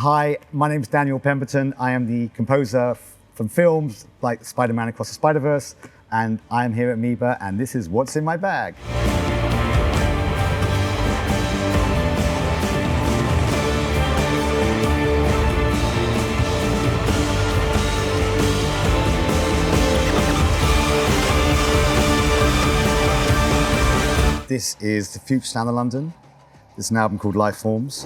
Hi, my name is Daniel Pemberton. I am the composer from films like Spider-Man Across the Spider-Verse, and I am here at Amoeba, and this is What's in My Bag. This is the future sound of London. This is an album called Lifeforms.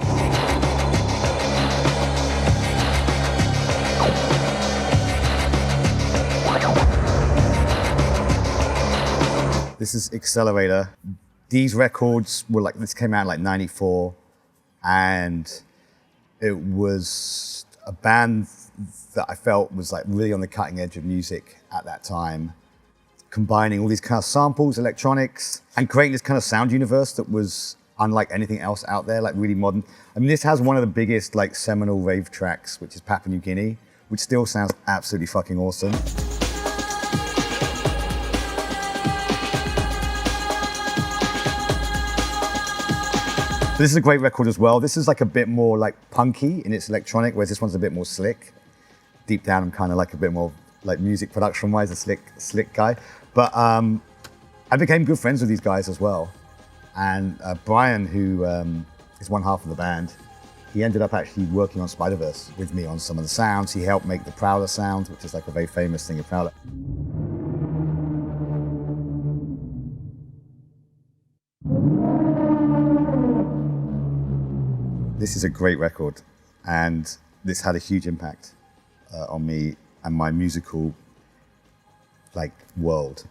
This is Accelerator. These records were like, this came out in like '94, and it was a band that I felt was like really on the cutting edge of music at that time, combining all these kind of samples, electronics, and creating this kind of sound universe that was unlike anything else out there, like really modern. I mean, this has one of the biggest like seminal rave tracks, which is Papua New Guinea, which still sounds absolutely fucking awesome. This is a great record as well. This is like a bit more like punky in its electronic, whereas this one's a bit more slick. Deep down, I'm kind of like a bit more like music production-wise, a slick guy. But I became good friends with these guys as well. And Brian, who is one half of the band, he ended up actually working on Spider-Verse with me on some of the sounds. He helped make the Prowler sound, which is like a very famous thing of Prowler. This is a great record, and this had a huge impact on me and my musical like world.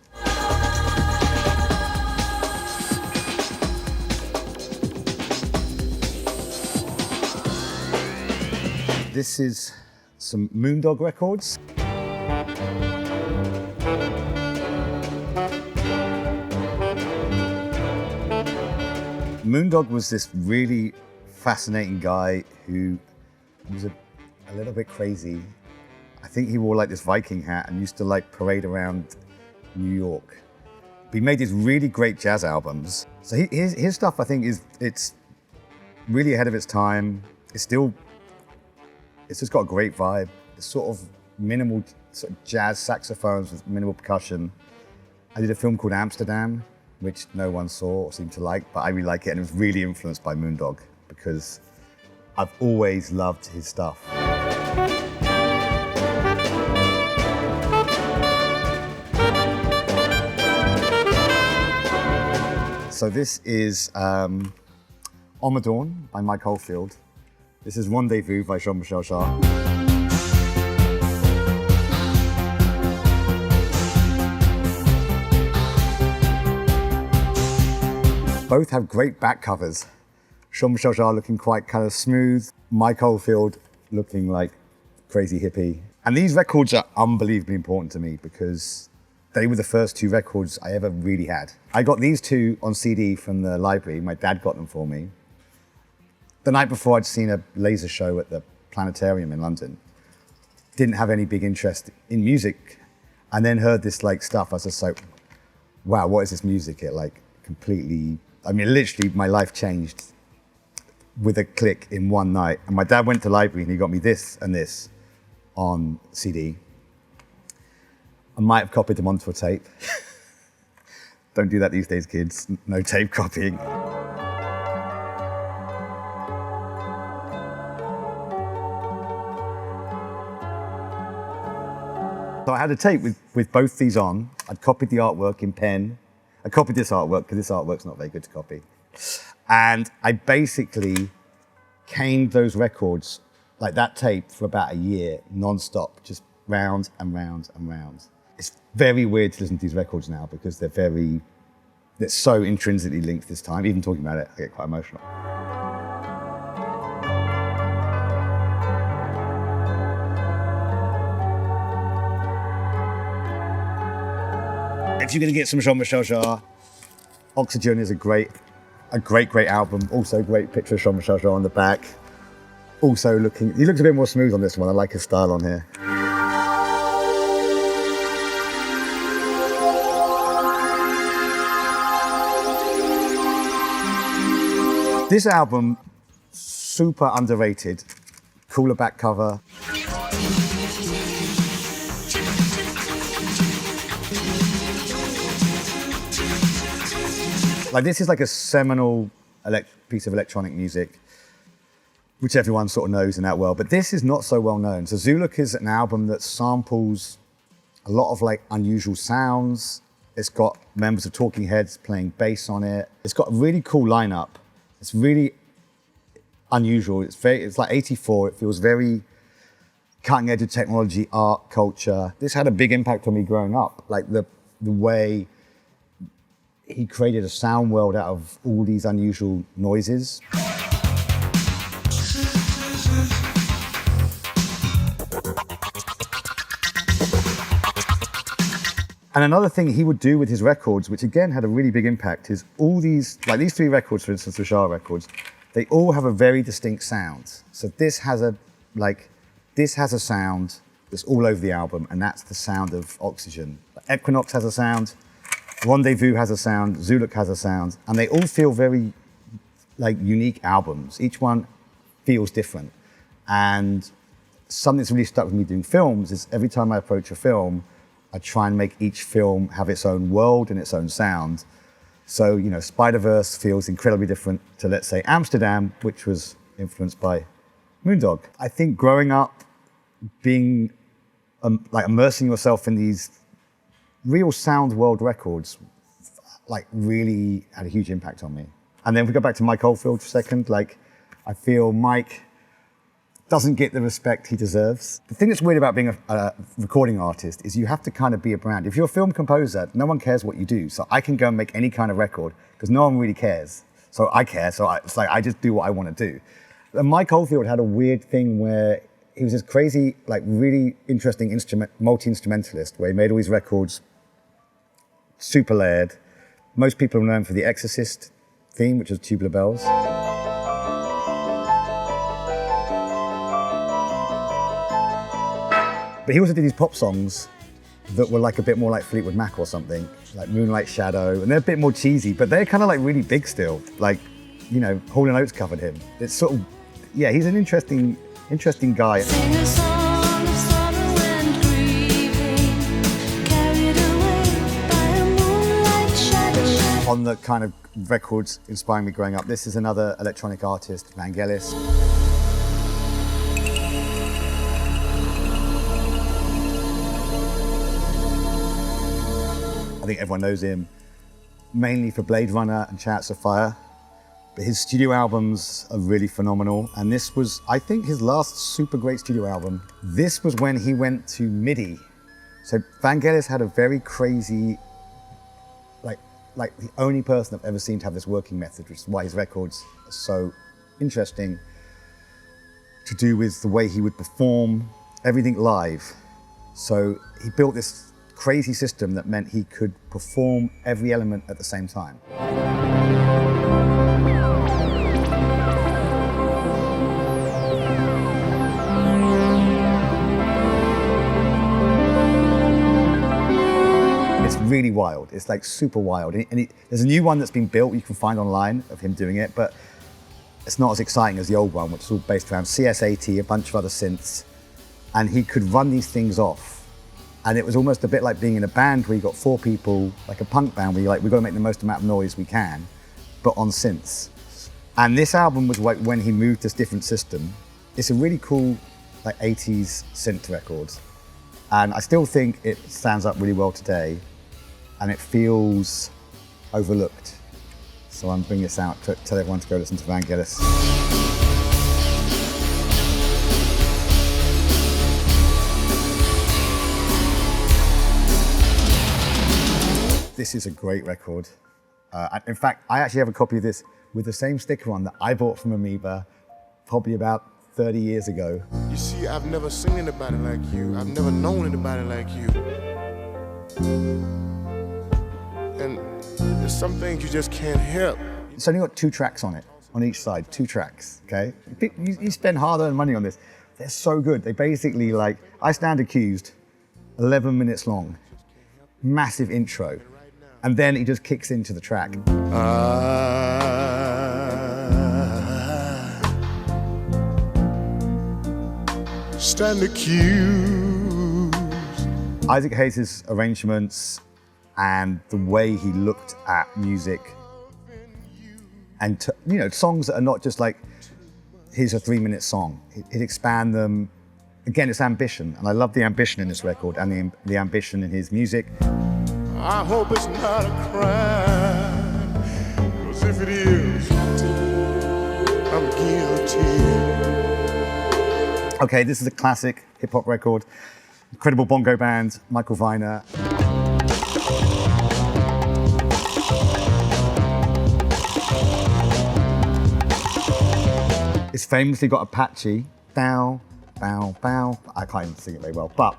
This is some Moondog records. Moondog was this really fascinating guy who was a little bit crazy. I think he wore like this Viking hat and used to like parade around New York. But he made these really great jazz albums. So his stuff, I think, it's really ahead of its time. It's just got a great vibe. It's sort of minimal sort of jazz saxophones with minimal percussion. I did a film called Amsterdam, which no one saw or seemed to like, but I really like it, and it was really influenced by Moondog, because I've always loved his stuff. So this is Ommadawn by Oldfield. This is Rendez-vous by Jean-Michel Jarre. Both have great back covers. Jean-Michel Jarre looking quite kind of smooth, Oldfield looking like crazy hippie. And these records are unbelievably important to me because they were the first two records I ever really had. I got these two on CD from the library. My dad got them for me. The night before, I'd seen a laser show at the Planetarium in London. Didn't have any big interest in music, and then heard this like stuff. I was just like, wow, what is this music? It like completely, I mean, literally my life changed with a click in one night. And my dad went to the library and he got me this and this on CD. I might have copied them onto a tape. Don't do that these days, kids. No tape copying. So I had a tape with both these on. I'd copied the artwork in pen. I copied this artwork because this artwork's not very good to copy. And I basically caned those records, like that tape, for about a year, non-stop, just round and round and round. It's very weird to listen to these records now because they're so intrinsically linked this time. Even talking about it, I get quite emotional. If you're going to get some Jean-Michel Jarre, Oxygene is a great album. Also a great picture of Jean-Michel Jarre on the back. Also he looks a bit more smooth on this one. I like his style on here. This album, super underrated, cooler back cover. Like this is like a seminal piece of electronic music, which everyone sort of knows in that world, but this is not so well known. So Zuluk is an album that samples a lot of like unusual sounds. It's got members of Talking Heads playing bass on it. It's got a really cool lineup. It's really unusual. It's like 84. It feels very cutting edge of technology, art, culture. This had a big impact on me growing up. Like the way he created a sound world out of all these unusual noises. And another thing he would do with his records, which again had a really big impact, is all these, like these 3 records, for instance, the Jarre records, they all have a very distinct sound. So this has a sound that's all over the album, and that's the sound of Oxygene. Equinox has a sound, Rendez-vous has a sound, Zuluk has a sound, and they all feel very like unique albums. Each one feels different. And something that's really stuck with me doing films is every time I approach a film, I try and make each film have its own world and its own sound. So, you know, Spider-Verse feels incredibly different to, let's say, Amsterdam, which was influenced by Moondog. I think growing up, being like immersing yourself in these real sound world records, like really had a huge impact on me. And then if we go back to Mike Oldfield for a second, like I feel Mike doesn't get the respect he deserves. The thing that's weird about being a recording artist is you have to kind of be a brand. If you're a film composer, no one cares what you do. So I can go and make any kind of record because no one really cares. So I care, it's like I just do what I want to do. And Mike Oldfield had a weird thing where he was this crazy, like really interesting multi-instrumentalist where he made all these records super layered. Most people know him for the Exorcist theme, which is Tubular Bells. But he also did these pop songs that were like a bit more like Fleetwood Mac or something, like Moonlight Shadow, and they're a bit more cheesy, but they're kind of like really big still. Like, you know, Hall & Oates covered him. It's sort of, yeah, he's an interesting guy. Sing a song of sorrow and grieving, carried away by a moonlight shadow. On the kind of records inspiring me growing up, this is another electronic artist, Vangelis. I think everyone knows him mainly for Blade Runner and Chariots of Fire, but his studio albums are really phenomenal. And this was, I think, his last super great studio album. This was when he went to MIDI. So Vangelis had a very crazy, like the only person I've ever seen to have this working method, which is why his records are so interesting, to do with the way he would perform everything live. So he built this crazy system that meant he could perform every element at the same time. It's really wild. It's like super wild. And there's a new one that's been built you can find online of him doing it, but it's not as exciting as the old one, which is all based around CS80, a bunch of other synths. And he could run these things off. And it was almost a bit like being in a band where you got 4 people, like a punk band, where you're like, we've got to make the most amount of noise we can, but on synths. And this album was like when he moved this different system. It's a really cool, like 80s synth record. And I still think it stands up really well today, and it feels overlooked. So I'm bringing this out to tell everyone to go listen to Vangelis. This is a great record. In fact, I actually have a copy of this with the same sticker on that I bought from Amoeba probably about 30 years ago. You see, I've never seen anybody like you. I've never known anybody like you. And there's some things you just can't help. It's only got 2 tracks on it, on each side, 2 tracks, okay? You spend hard-earned money on this. They're so good. They basically, like, I Stand Accused, 11 minutes long, massive intro. And then he just kicks into the track. stand accused. Isaac Hayes' arrangements and the way he looked at music and songs that are not just like, here's a 3-minute song. He'd expand them. Again, it's ambition, and I love the ambition in this record and the ambition in his music. I hope it's not a crime, 'cause if it is, I'm guilty. Okay, this is a classic hip-hop record. Incredible bongo band, Michael Viner. It's famously got Apache. Bow, bow, bow. I can't even sing it very well, but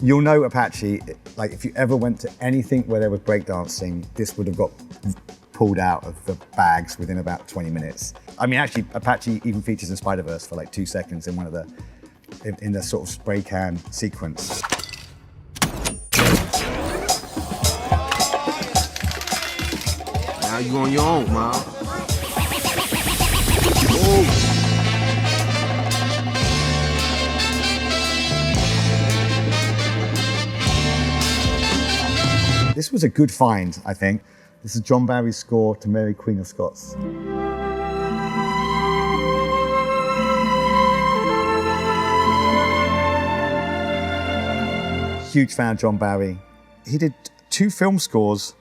you'll know Apache. Like, if you ever went to anything where there was breakdancing, this would have got pulled out of the bags within about 20 minutes. I mean, actually, Apache even features in Spider-Verse for like 2 seconds in one of in the sort of spray can sequence. Now you on your own, man. This was a good find, I think. This is John Barry's score to Mary Queen of Scots. Huge fan of John Barry. He did 2 film scores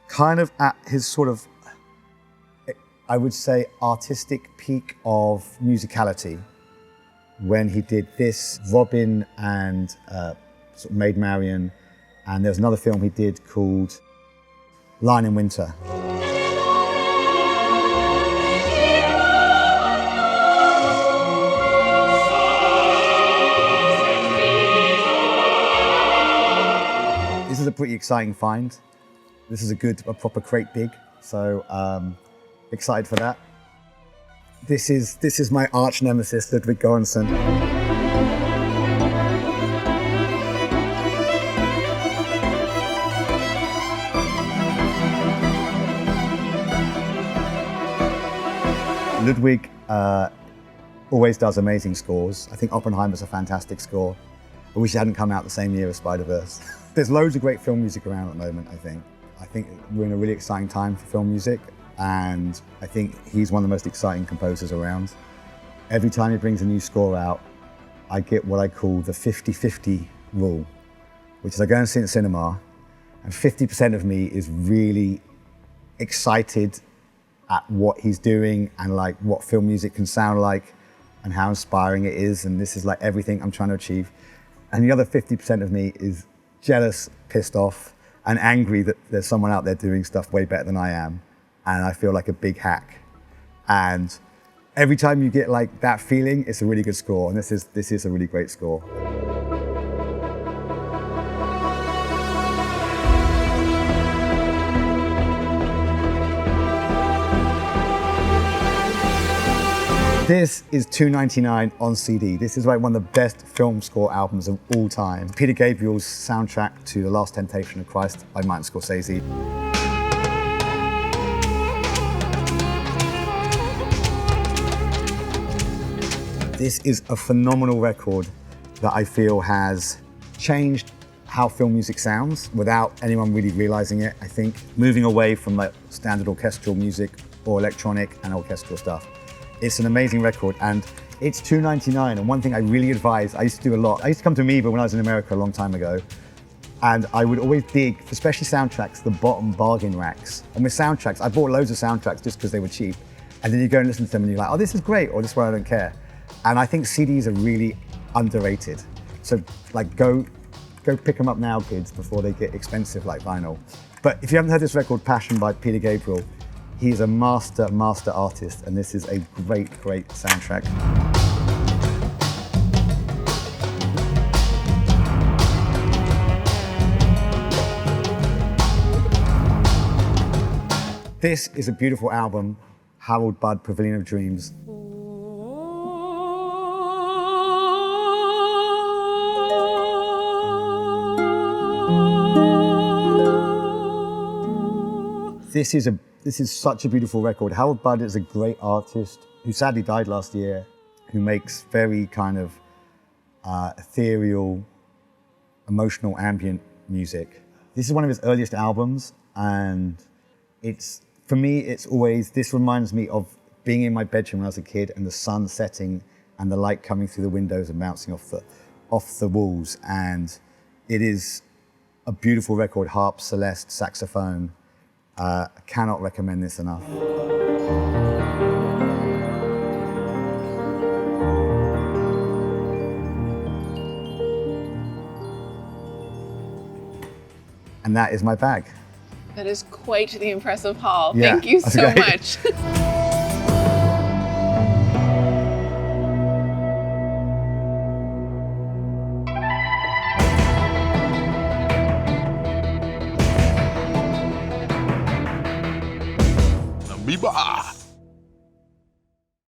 kind of at his sort of, I would say, artistic peak of musicality when he did this, Robin and sort of Maid Marian, and there's another film he did called Lion in Winter. This is a pretty exciting find. This is a proper crate dig, so excited for that. This is my arch nemesis, Ludwig Göransson. Ludwig always does amazing scores. I think Oppenheimer's a fantastic score. I wish it hadn't come out the same year as Spider-Verse. There's loads of great film music around at the moment, I think. I think we're in a really exciting time for film music, and I think he's one of the most exciting composers around. Every time he brings a new score out, I get what I call the 50-50 rule, which is I go and see it in cinema, and 50% of me is really excited at what he's doing and like what film music can sound like and how inspiring it is, and this is like everything I'm trying to achieve. And the other 50% of me is jealous, pissed off, and angry that there's someone out there doing stuff way better than I am, and I feel like a big hack. And every time you get like that feeling, it's a really good score, and this is a really great score. This is $2.99 on CD. This is like one of the best film score albums of all time. Peter Gabriel's soundtrack to The Last Temptation of Christ by Martin Scorsese. This is a phenomenal record that I feel has changed how film music sounds without anyone really realizing it, I think. Moving away from like standard orchestral music or electronic and orchestral stuff. It's an amazing record, and it's $2.99. And one thing I really advise, I used to do a lot. I used to come to Amoeba when I was in America a long time ago, and I would always dig, especially soundtracks, the bottom bargain racks. And with soundtracks, I bought loads of soundtracks just because they were cheap. And then you go and listen to them and you're like, oh, this is great, or this one I don't care. And I think CDs are really underrated. So like go pick them up now, kids, before they get expensive like vinyl. But if you haven't heard this record, Passion by Peter Gabriel, he is a master artist, and this is a great soundtrack. This is a beautiful album, Harold Budd, Pavilion of Dreams. This is such a beautiful record. Harold Budd is a great artist who sadly died last year, who makes very kind of ethereal, emotional ambient music. This is one of his earliest albums, and for me, this reminds me of being in my bedroom when I was a kid and the sun setting and the light coming through the windows and bouncing off the walls. And it is a beautiful record, harp, celeste, saxophone. I cannot recommend this enough. And that is my bag. That is quite the impressive haul. Yeah, Thank you that's so great. much.